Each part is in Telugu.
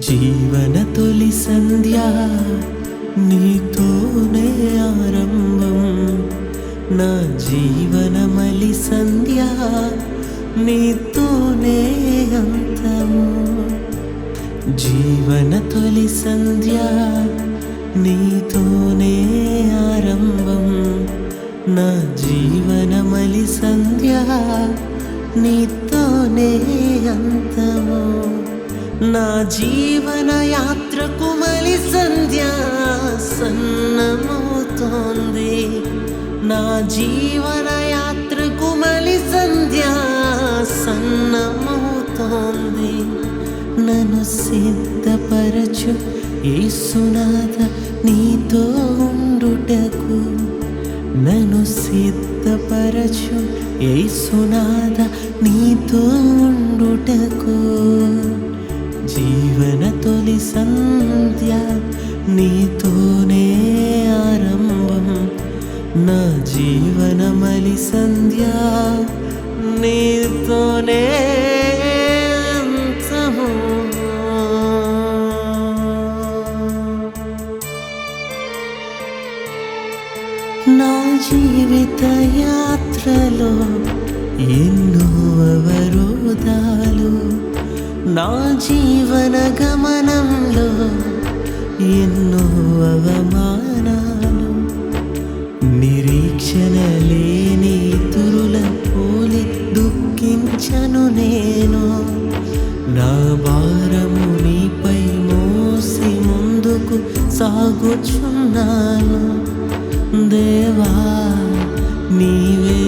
జీవన తొలి సంధ్య నీతోనే ఆరంభం, నా జీవన మలి సంధ్య నీతోనే అంతము. జీవన తొలి సంధ్య నీతోనే ఆరంభం, నా జీవన మలి సంధ్య నీతోనే అంతము. నా జీవన యాత్రకు మలి సంధ్య సన్నమవుతోంది, నా జీవన యాత్రకు మలి సంధ్య సన్నమవుతోంది. నన్ను సిద్ధపరచు యేసునాథ నీతో ఉండుటకు, నన్ను సిద్ధపరచు యేసునాథ నీతో ఉండుటకు. జీవన తొలి సంధ్య నీతోనే ఆరంభం, నా జీవన మలి సంధ్య నీతోనే అంతము. నా జీవిత యాత్రలో ఎన్నో అవరోధాలు, నా జీవన గమనంలో ఎన్నో అవమానాలు, నిరీక్షణ లేని తురుల పోలి దుఃఖించను నేను. నా భారము నీపై మోసి ముందుకు సాగుచున్నాను. దేవా నీవే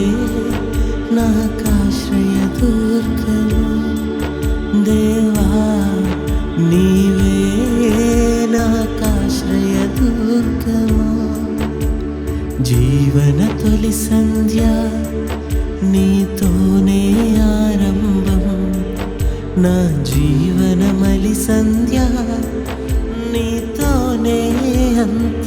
నాకాశ్రయ దుర్గము, దేవా నీవే నాకాశ్రయ దుర్గము. జీవన తొలి సంధ్య నీతోనే ఆరంభం, నా జీవన మలి సంధ్య నీతోనే అంతం.